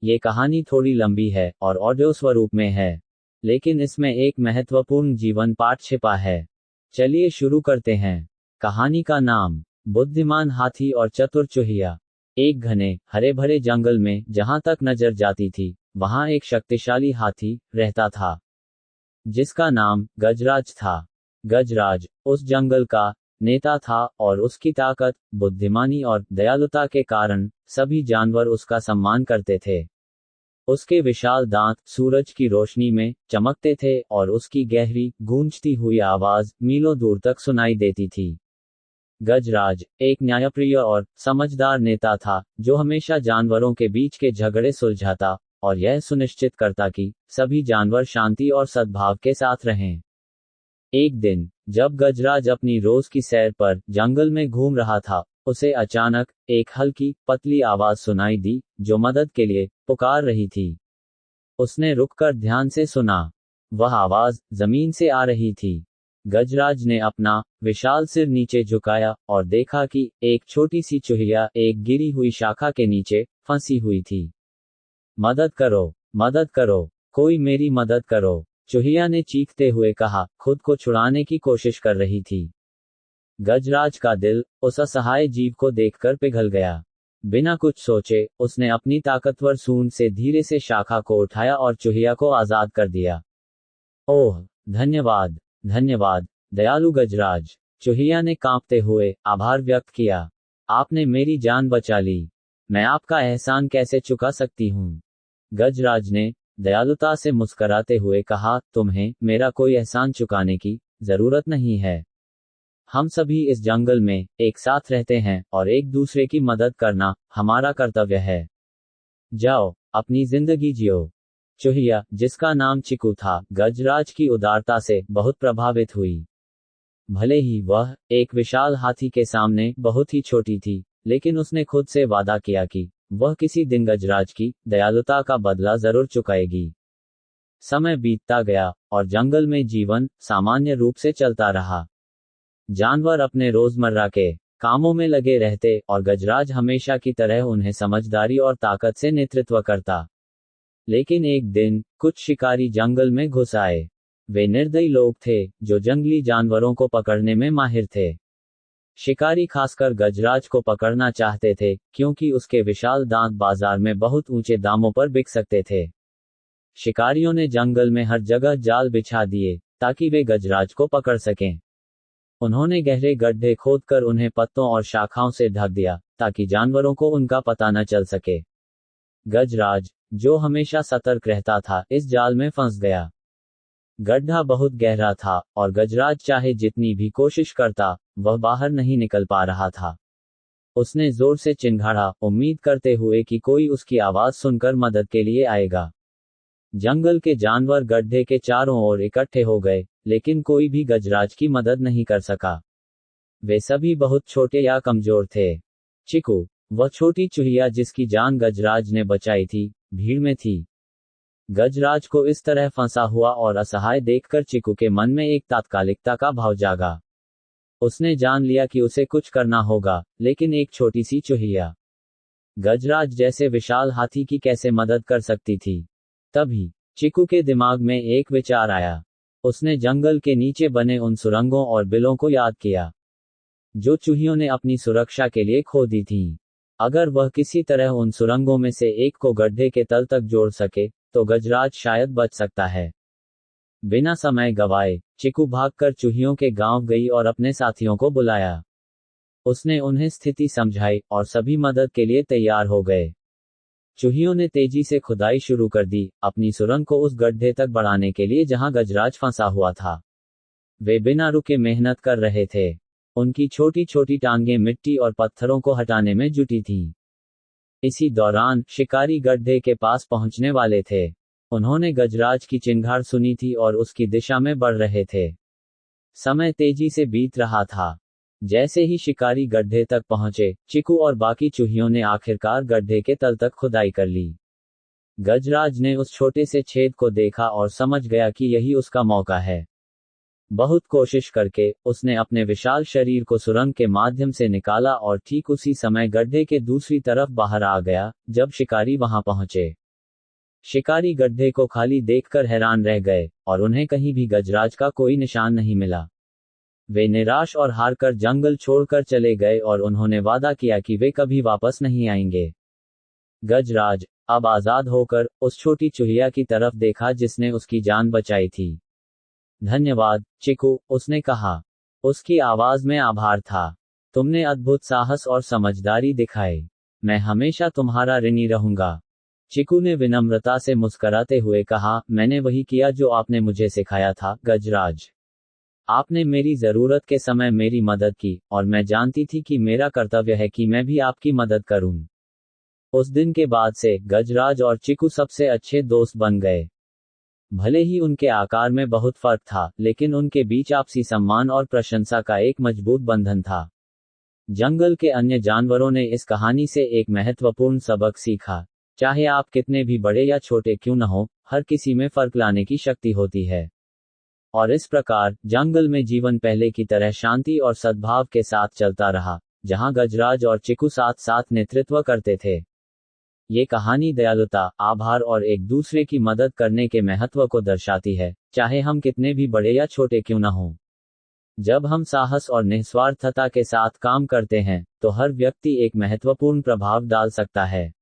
ये कहानी थोड़ी लंबी है और ऑडियो स्वरूप में है, लेकिन इसमें एक महत्वपूर्ण जीवन पाठ छिपा है। चलिए शुरू करते हैं। कहानी का नाम बुद्धिमान हाथी और चतुर चूहिया। एक घने हरे भरे जंगल में जहां तक नजर जाती थी, वहां एक शक्तिशाली हाथी रहता था, जिसका नाम गजराज था। गजराज उस जंगल का नेता था और उसकी ताकत, बुद्धिमानी और दयालुता के कारण सभी जानवर उसका सम्मान करते थे। उसके विशाल दांत सूरज की रोशनी में चमकते थे और उसकी गहरी, गूंजती हुई आवाज मीलों दूर तक सुनाई देती थी। गजराज एक न्यायप्रिय और समझदार नेता था, जो हमेशा जानवरों के बीच के झगड़े सुलझाता और यह सुनिश्चित करता कि सभी जानवर शांति और सद्भाव के साथ रहें। एक दिन, जब गजराज अपनी रोज की सैर पर जंगल में घूम रहा था, उसे अचानक एक हल्की, पतली आवाज सुनाई दी, जो मदद के लिए पुकार रही थी। उसने रुककर ध्यान से सुना। वह आवाज जमीन से आ रही थी। गजराज ने अपना विशाल सिर नीचे झुकाया और देखा कि एक छोटी सी चूहिया एक गिरी हुई शाखा के नीचे फंसी हुई थी। मदद करो, मदद करो, कोई मेरी मदद करो, चूहिया ने चीखते हुए कहा, खुद को छुड़ाने की कोशिश कर रही थी। गजराज का दिल उस असहाय जीव को देखकर पिघल गया। बिना कुछ सोचे उसने अपनी ताकतवर सूंड से धीरे से शाखा को उठाया और चूहिया को आजाद कर दिया। ओह, धन्यवाद, धन्यवाद, दयालु गजराज, चूहिया ने कांपते हुए आभार व्यक्त किया। आपने मेरी जान बचा ली। मैं आपका एहसान कैसे चुका सकती हूँ? गजराज ने दयालुता से मुस्कराते हुए कहा, तुम्हें मेरा कोई एहसान चुकाने की जरूरत नहीं है। हम सभी इस जंगल में एक साथ रहते हैं और एक दूसरे की मदद करना हमारा कर्तव्य है। जाओ, अपनी जिंदगी जियो। चूहिया, जिसका नाम चिकू था, गजराज की उदारता से बहुत प्रभावित हुई। भले ही वह एक विशाल हाथी के सामने बहुत ही छोटी थी, लेकिन उसने खुद से वादा किया कि वह किसी दिन गजराज की दयालुता का बदला जरूर चुकाएगी। समय बीतता गया और जंगल में जीवन सामान्य रूप से चलता रहा। जानवर अपने रोजमर्रा के कामों में लगे रहते और गजराज हमेशा की तरह उन्हें समझदारी और ताकत से नेतृत्व करता। लेकिन एक दिन कुछ शिकारी जंगल में घुस आए। वे निर्दयी लोग थे, जो जंगली जानवरों को पकड़ने में माहिर थे। शिकारी खासकर गजराज को पकड़ना चाहते थे, क्योंकि उसके विशाल दांत बाजार में बहुत ऊंचे दामों पर बिक सकते थे। शिकारियों ने जंगल में हर जगह जाल बिछा दिए, ताकि वे गजराज को पकड़ सकें। उन्होंने गहरे गड्ढे खोदकर उन्हें पत्तों और शाखाओं से ढक दिया, ताकि जानवरों को उनका पता न चल सके। गजराज, जो हमेशा सतर्क रहता था, इस जाल में फंस गया। गड्ढा बहुत गहरा था और गजराज चाहे जितनी भी कोशिश करता, वह बाहर नहीं निकल पा रहा था। उसने जोर से चिंघाड़ा, उम्मीद करते हुए कि कोई उसकी आवाज सुनकर मदद के लिए आएगा। जंगल के जानवर गड्ढे के चारों ओर इकट्ठे हो गए, लेकिन कोई भी गजराज की मदद नहीं कर सका। वे सभी बहुत छोटे या कमजोर थे। चिकू, वह छोटी चूहिया जिसकी जान गजराज ने बचाई थी, भीड़ में थी। गजराज को इस तरह फंसा हुआ और असहाय देखकर चिकू के मन में एक तात्कालिकता का भाव जागा। उसने जान लिया कि उसे कुछ करना होगा, लेकिन एक छोटी सी चूहिया गजराज जैसे विशाल हाथी की कैसे मदद कर सकती थी? तभी चिकू के दिमाग में एक विचार आया। उसने जंगल के नीचे बने उन सुरंगों और बिलों को याद किया, जो चूहियों ने अपनी सुरक्षा के लिए खोदी थीं। अगर वह किसी तरह उन सुरंगों में से एक को गड्ढे के तल तक जोड़ सके, तो गजराज शायद बच सकता है। बिना समय गवाए चिकू भागकर चूहियों के गांव गई और अपने साथियों को बुलाया। उसने उन्हें स्थिति समझाई और सभी मदद के लिए तैयार हो गए। चूहियों ने तेजी से खुदाई शुरू कर दी, अपनी सुरंग को उस गड्ढे तक बढ़ाने के लिए जहां गजराज फंसा हुआ था। वे बिना रुके मेहनत कर रहे थे। उनकी छोटी छोटी टांगें मिट्टी और पत्थरों को हटाने में जुटी थीं। इसी दौरान शिकारी गड्ढे के पास पहुंचने वाले थे। उन्होंने गजराज की चिंगाड़ सुनी थी और उसकी दिशा में बढ़ रहे थे। समय तेजी से बीत रहा था। जैसे ही शिकारी गड्ढे तक पहुंचे, चिकू और बाकी चूहियों ने आखिरकार गड्ढे के तल तक खुदाई कर ली। गजराज ने उस छोटे से छेद को देखा और समझ गया कि यही उसका मौका है। बहुत कोशिश करके उसने अपने विशाल शरीर को सुरंग के माध्यम से निकाला और ठीक उसी समय गड्ढे के दूसरी तरफ बाहर आ गया, जब शिकारी वहां पहुंचे। शिकारी गड्ढे को खाली देखकर हैरान रह गए, और उन्हें कहीं भी गजराज का कोई निशान नहीं मिला। वे निराश और हारकर जंगल छोड़कर चले गए और उन्होंने वादा किया कि वे कभी वापस नहीं आएंगे। गजराज अब आजाद होकर उस छोटी चूहिया की तरफ देखा जिसने उसकी जान बचाई थी। धन्यवाद, चिकू, उसने कहा। उसकी आवाज में आभार था। तुमने अद्भुत साहस और समझदारी दिखाए। मैं हमेशा तुम्हारा ऋणी रहूंगा। चिकू ने विनम्रता से मुस्कुराते हुए कहा, मैंने वही किया जो आपने मुझे सिखाया था, गजराज। आपने मेरी जरूरत के समय मेरी मदद की, और मैं जानती थी कि मेरा कर्तव्य है कि मैं भी आपकी मदद करूं। उस दिन के बाद से गजराज और चिकू सबसे अच्छे दोस्त बन गए। भले ही उनके आकार में बहुत फर्क था, लेकिन उनके बीच आपसी सम्मान और प्रशंसा का एक मजबूत बंधन था। जंगल के अन्य जानवरों ने इस कहानी से एक महत्वपूर्ण सबक सीखा। चाहे आप कितने भी बड़े या छोटे क्यों न हो, हर किसी में फर्क लाने की शक्ति होती है। और इस प्रकार जंगल में जीवन पहले की तरह शांति और सद्भाव के साथ चलता रहा, जहां गजराज और चिकू साथ साथ नेतृत्व करते थे। ये कहानी दयालुता, आभार और एक दूसरे की मदद करने के महत्व को दर्शाती है, चाहे हम कितने भी बड़े या छोटे क्यों न हों। जब हम साहस और निस्वार्थता के साथ काम करते हैं, तो हर व्यक्ति एक महत्वपूर्ण प्रभाव डाल सकता है।